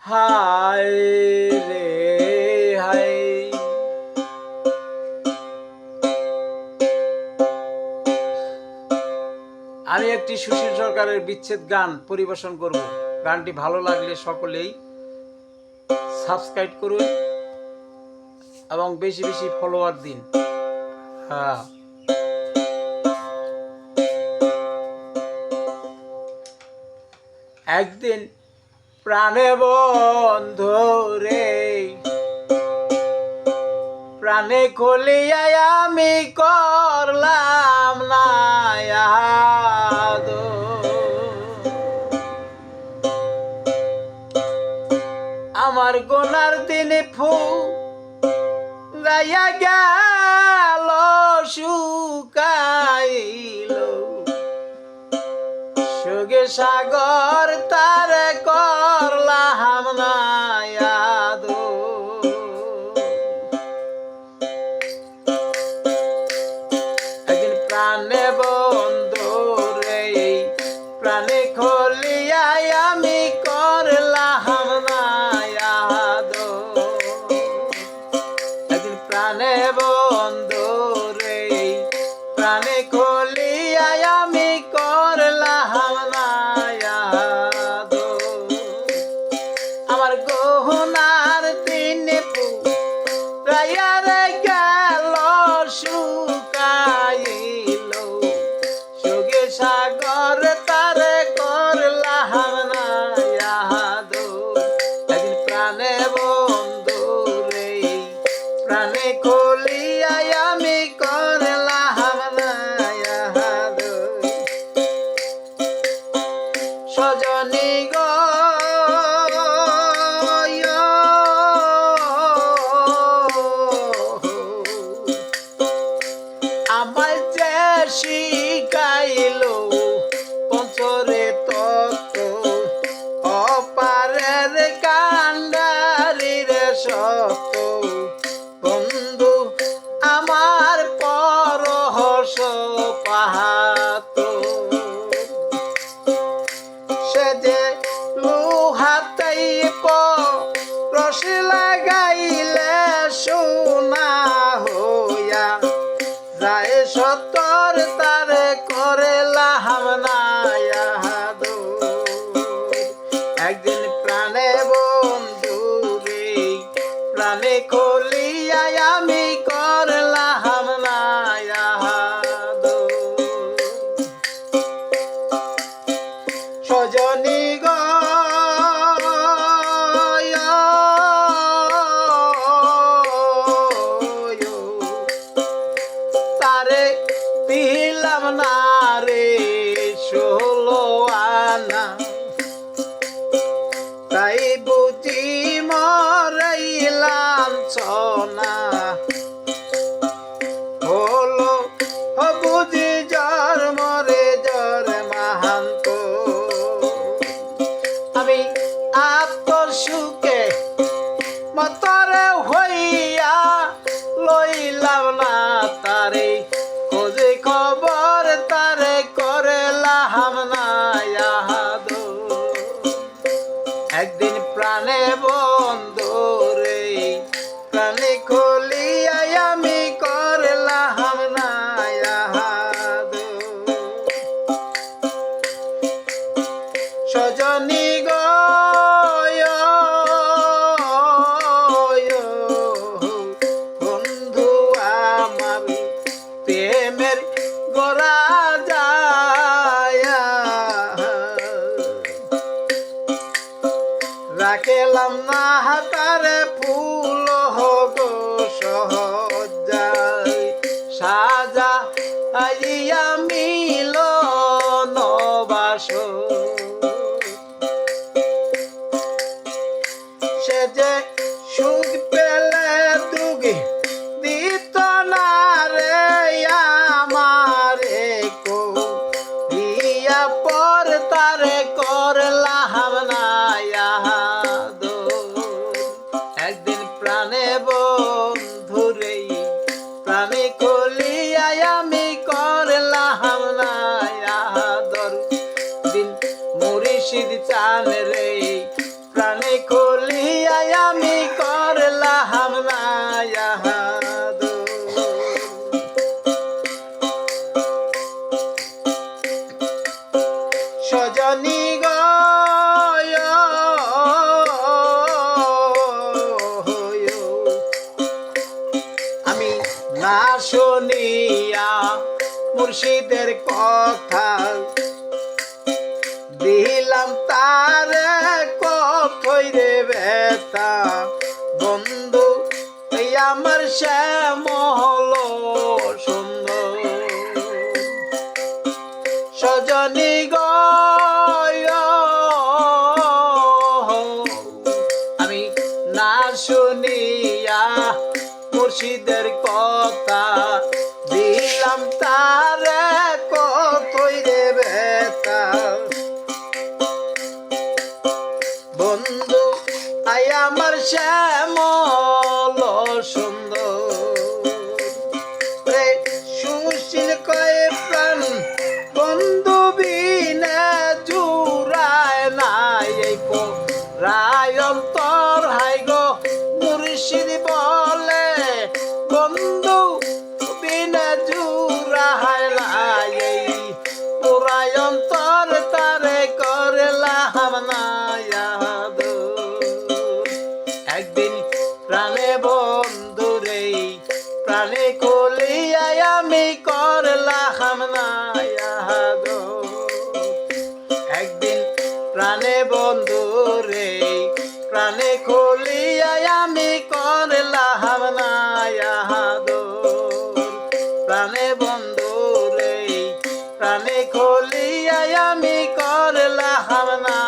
হায় রে হায়। আমি একটি সুশীল সরকারের বিচ্ছেদ গান পরিবেশন করব। গানটি ভালো লাগলে সকলেই সাবস্ক্রাইব করুন এবং বেশি বেশি ফলোয়ার দিন। হ্যাঁ, একদিন প্রাণে বন্ধু রে, প্রাণে খুলিয়াই আমি করলাম না আদো। আমার গোনার দিনে ফুরাইয়া গেল শুকাইল, সুগে সাগর তারে করলাম না আদো। একদিন প্রাণে বন্ধু রে, প্রাণে খুলিয়াই আমি করলাম না আদো। একদিন প্রাণে বন্ধু রে, প্রাণে খুলিয়াই আমি করলাম না আদো। আমার গহনার দিনে ফুরাইয়া রে গেল শুকাইল, সুগে সাগর তারে করলাম না আদো। একদিন প্রাণে বন্ধু রে, প্রাণে খুলিয়াই আমি করলাম না আদো। সজনী গো আমায় যে শিখাইল পঞ্চরে তত্ত্ব, অপারের কান্ডারির সত্য, বন্ধু আমার পরহস পাহাত। সে যে লোহাতেই রস লাগাইলে সোনা হইয়া যায় সত্তর তারে করলাম না আদো। একদিন প্রাণে বন্ধু রে, প্রাণে খুলিয়াই আমি করলাম না আদো। সজনী গো তারে দিলাম না রে 16 আনা, তাই বুঝি মরাইলাম সোনা। হলো বুঝি জ্বর মরে জ্বর মাহান্ত, আমি আত্মর সুখে মতরে হইয়া লইলাম না তারে, খোঁজে খবর তারে করলাম না আদো। একদিন প্রাণে বন্ধু রে, প্রাণে খুলিয়াই আমি করলাম না আদো। সজনী গো বন্ধু আমার প্রেমের গোরা যায়, রাখলাম না হাতারে ফুল গো সহজায়, সাজা আইয়া মিলন বাস। সে যে সুখ পেলে দুগে দিত না রে আমারে কো, ইয়া পর তারে করলাম না আদো। একদিন প্রাণে বন্ধু রে, প্রাণে খুলিয়াই আমি করলাম না আদর। দিন মুর্শিদ চান রে, প্রাণে খুলি তারে কতই রে ব্যথা বন্ধু এই আমার শ্যামল সুন্দর সজনী গো আমি না শুনিয়া মুর্শিদের কথা দিলাম তারে কতই রে ব্যথা বন্ধু আই আমার শ্যামল সুন্দর রে সুশীল কয়ে প্রাণ বন্ধু বিনে জুড়ায় নাই এই রায় অন্তর হাই গো মুর্শিদ বলে বন্ধু বিনে জুড়ায় নাই এই পুরায় অন্তর তারে করলাম না একদিন প্রাণে বন্ধু রে প্রাণে কলিয়ায় আমি করলাম না একদিন প্রাণে বন্ধু রে প্রাণে কলিয়ায় আমি করলাম না প্রাণে বন্ধু রে প্রাণে কলিয়ায় আমি করলাম না